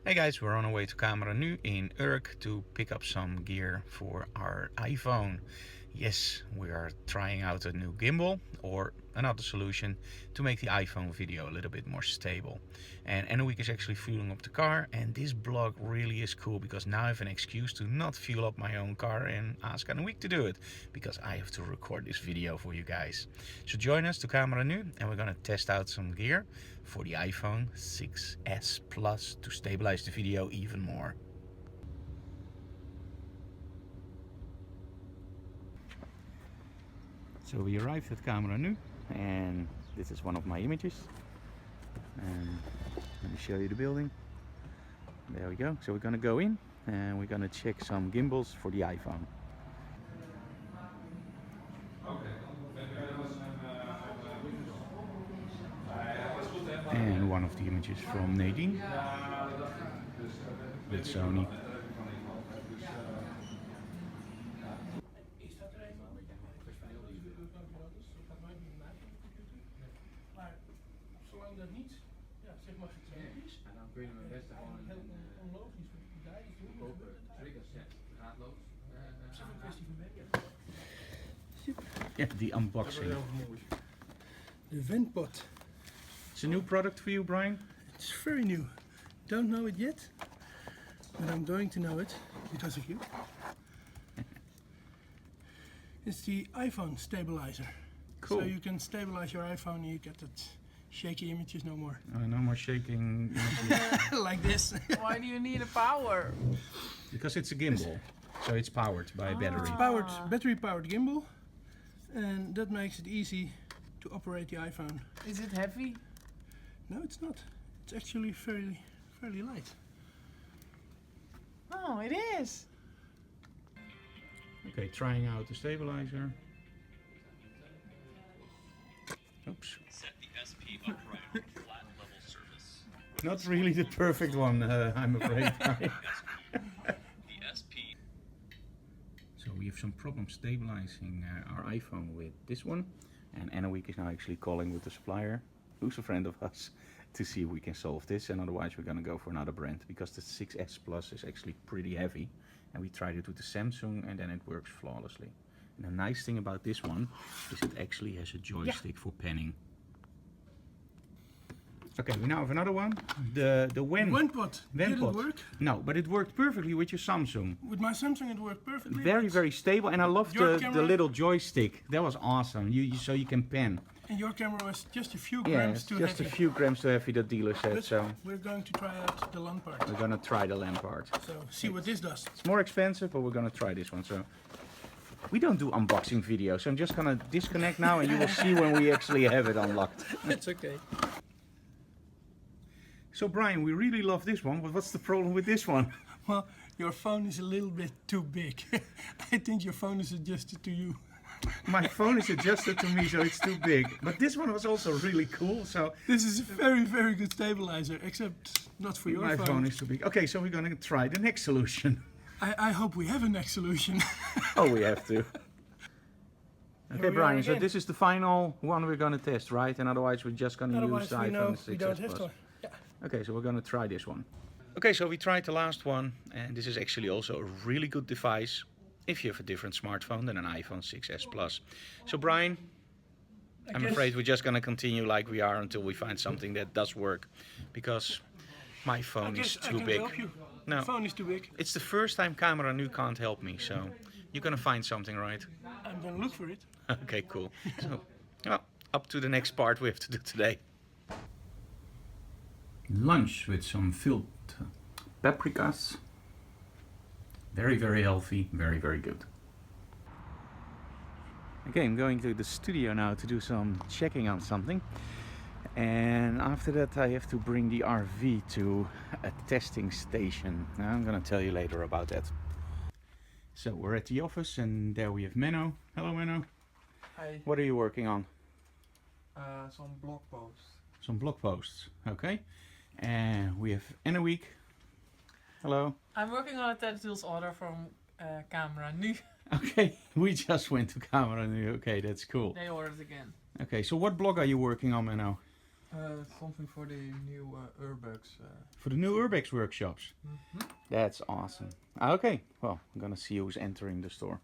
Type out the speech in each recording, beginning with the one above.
Hey guys, we're on our way to Cameranu in Urk to pick up some gear for our iPhone. Yes, we are trying out a new gimbal or another solution to make the iPhone video a little bit more stable. And Anouk is actually fueling up the car, and this blog really is cool because now I have an excuse to not fuel up my own car and ask Anouk to do it, because I have to record this video for you guys. So join us to Cameranu and we're gonna test out some gear for the iPhone 6s Plus to stabilize the video even more. So we arrived at Cameranu and this is one of my images, and let me show you the building. There we go. So we're gonna go in and we're gonna check some gimbals for the iPhone. And one of the images from Nadine with Sony. Zolang dat niet, ja, zeg maar getraind is. En dan kun je hem het beste gewoon heel onlogisch wat die daar is doen. open trigger set, draadloos. Het is een kwestie van werken. Yeah, the unboxing. De ventpot. It's a new product for you, Brian? It's very new. Don't know it yet, but I'm going to know it because of you. It's the iPhone stabilizer. Cool. So you can stabilize your iPhone and you get that shaky images no more. No more shaking Like this. Why do you need a power? because it's a gimbal, so it's powered by a battery. Battery powered gimbal, and that makes it easy to operate the iPhone. Is it heavy? No, it's not. It's actually fairly light. Oh, it is. Okay, trying out the stabilizer. Oops. Set the SP upright on flat level surface. Not really the perfect one, I'm afraid. The SP. So we have some problems stabilizing our iPhone with this one, and Anouk is now actually calling with the supplier, who's a friend of us, to see if we can solve this, and otherwise we're gonna go for another brand, because the 6s Plus is actually pretty heavy, and we tried it with the Samsung and then it works flawlessly. And the nice thing about this one is it actually has a joystick for panning. Okay, we now have another one. The Ventpot. Did it Ventpot. work? No, but it worked perfectly with your Samsung. With my Samsung it worked perfectly. Very stable, and I love Your the camera- little joystick. That was awesome. So you can pan. And your camera was just a few Yeah, grams it's too just heavy. a few grams too heavy, the dealer said. But So we're going to try out the LAN part. we're gonna try the lamp part. So see what this does. It's more expensive, but we're gonna try this one. So we don't do unboxing videos. So I'm just gonna disconnect now, and you will see when we actually have it unlocked. It's okay. So Brian, we really love this one, but what's the problem with this one? Well, your phone is a little bit too big. I think your phone is adjusted to you. My phone is adjusted to me, so it's too big. But this one was also really cool. So This is a very good stabilizer, except not for your my phone. phone is too big. Okay, so we're gonna try the next solution. I hope we have a next solution. Oh, we have to. Okay, we are Brian, so again. this is the final one we're going to test, right? And otherwise we're just going to use Otherwise the we know iPhone 6s we don't have Plus. to. Yeah. Okay, so we're going to try this one. Okay, so we tried the last one, and this is actually also a really good device if you have a different smartphone than an iPhone 6s Plus. So Brian, I'm guess- afraid we're just going to continue like we are until we find something that does work, because my phone is I too can big. help you. No. The phone is too big. It's the first time Cameranu can't help me, so you're going to find something, right? I'm gonna look for it. Okay, cool. So, well, up to the next part we have to do today. Lunch with some filled paprikas. Very healthy, very good. Okay, I'm going to the studio now to do some checking on something. And after that I have to bring the RV to a testing station. I'm gonna tell you later about that. So we're at the office, and there we have Menno. Hello Menno. Hi. What are you working on? Some blog posts. Some blog posts, okay. And we have Anouk. Hello. I'm working on a TechTools order from Cameranu. Okay, we just went to Cameranu. Okay, that's cool. They ordered again. Okay, so what blog are you working on, Menno? Something for the new Urbex. For the new Urbex workshops. Mhm. That's awesome. Okay, well, I'm gonna see who's entering the store.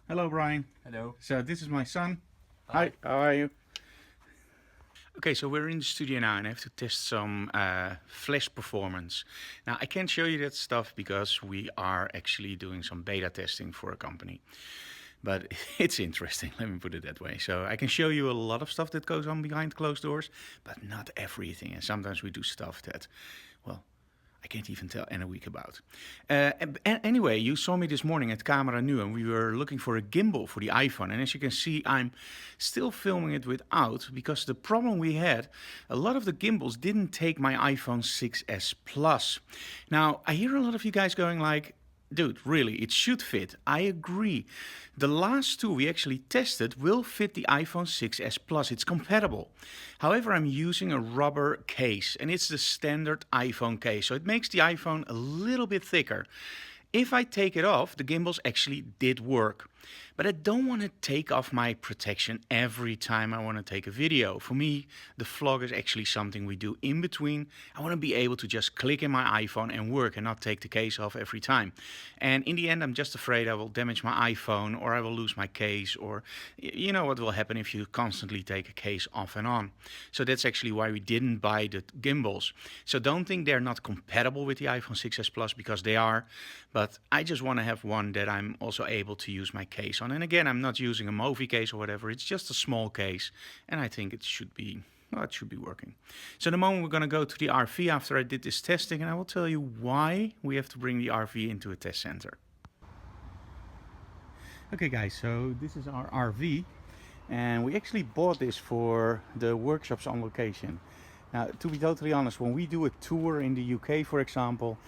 Hello, Brian. Hello. So this is my son. Hi, how are you? Okay, so we're in the studio now and I have to test some flash performance. Now, I can't show you that stuff because we are actually doing some beta testing for a company. But it's interesting, let me put it that way. So I can show you a lot of stuff that goes on behind closed doors, but not everything. And sometimes we do stuff that, well, I can't even tell in a week about. Anyway, you saw me this morning at Cameranu and we were looking for a gimbal for the iPhone. And as you can see, I'm still filming it without because the problem we had, a lot of the gimbals didn't take my iPhone 6s Plus. Now, I hear a lot of you guys going like, dude, really, it should fit. I agree. The last two we actually tested will fit the iPhone 6s Plus. It's compatible. However, I'm using a rubber case and it's the standard iPhone case. So it makes the iPhone a little bit thicker. If I take it off, the gimbals actually did work. But I don't want to take off my protection every time I want to take a video. For me, the vlog is actually something we do in between. I want to be able to just click in my iPhone and work and not take the case off every time. And in the end, I'm just afraid I will damage my iPhone or I will lose my case, or you know what will happen if you constantly take a case off and on. So that's actually why we didn't buy the gimbals. So don't think they're not compatible with the iPhone 6s Plus, because they are. But I just want to have one that I'm also able to use my case on. And again, I'm not using a Movi case or whatever. It's just a small case. And I think it should be, well, it should be working. So in a moment, we're going to go to the RV after I did this testing. And I will tell you why we have to bring the RV into a test center. Okay, guys, so this is our RV. And we actually bought this for the workshops on location. Now, to be totally honest, when we do a tour in the UK, for example,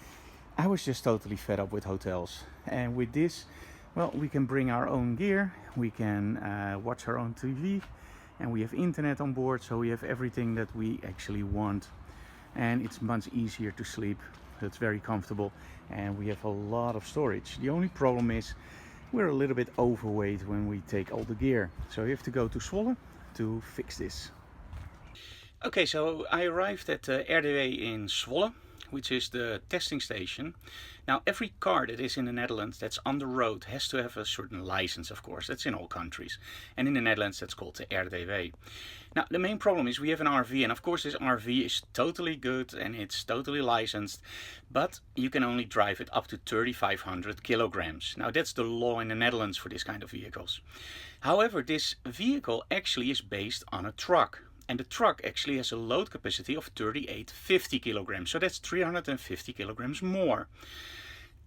I was just totally fed up with hotels. And with this, well, we can bring our own gear, we can watch our own TV, and we have internet on board, so we have everything that we actually want. And it's much easier to sleep, it's very comfortable, and we have a lot of storage. The only problem is we're a little bit overweight when we take all the gear. So we have to go to Zwolle to fix this. Okay, so I arrived at RDW in Zwolle, which is the testing station. Now, every car that is in the Netherlands that's on the road has to have a certain license, of course. That's in all countries. And in the Netherlands, that's called the RDW. Now, the main problem is we have an RV, and of course this RV is totally good and it's totally licensed, but you can only drive it up to 3,500 kilograms. Now, that's the law in the Netherlands for this kind of vehicles. However, this vehicle actually is based on a truck. And the truck actually has a load capacity of 3,850 kilograms. So that's 350 kilograms more.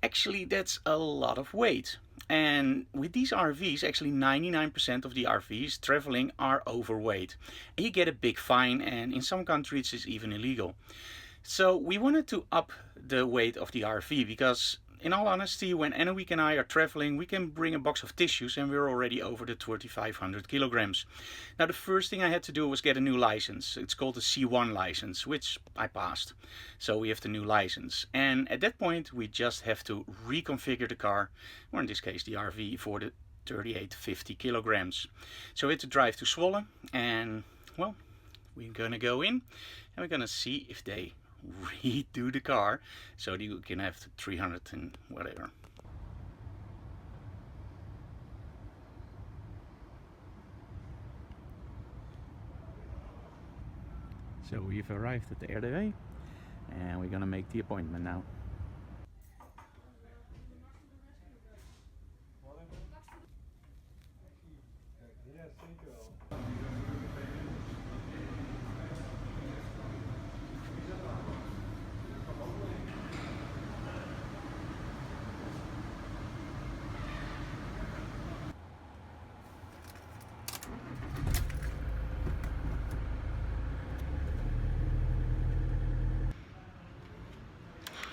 Actually, that's a lot of weight. And with these RVs, actually 99% of the RVs traveling are overweight. And you get a big fine, and in some countries it's even illegal. So we wanted to up the weight of the RV because, in all honesty, when Anna-Week and I are traveling, we can bring a box of tissues and we're already over the 3,500 kilograms. Now, the first thing I had to do was get a new license. It's called a C1 license, which I passed. So we have the new license. And at that point, we just have to reconfigure the car, or in this case, the RV, for the 3,850 kilograms. So we had to drive to Zwolle and, well, we're gonna go in and we're gonna see if they redo the car so that you can have the 300 and whatever. So we've arrived at the RDW and we're gonna make the appointment now.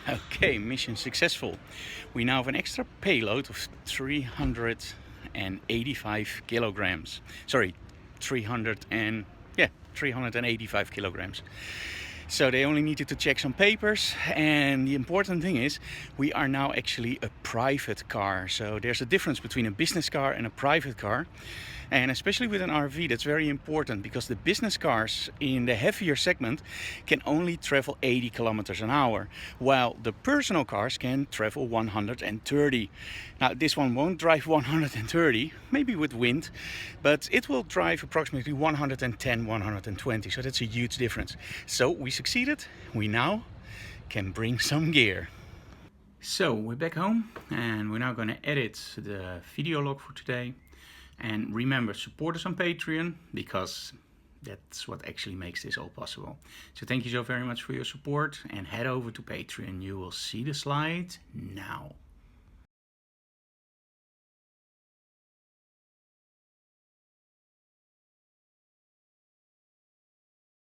Okay, mission successful. We now have an extra payload of 385 kilograms. Sorry, 385 kilograms. So they only needed to check some papers, and the important thing is we are now actually a private car. So there's a difference between a business car and a private car. And especially with an RV, that's very important because the business cars in the heavier segment can only travel 80 kilometers an hour, while the personal cars can travel 130. Now, this one won't drive 130, maybe with wind, but it will drive approximately 110, 120. So that's a huge difference. So we succeeded. We now can bring some gear. So we're back home and we're now going to edit the video log for today. And remember, support us on Patreon because that's what actually makes this all possible. So thank you so very much for your support and head over to Patreon. You will see the slide now.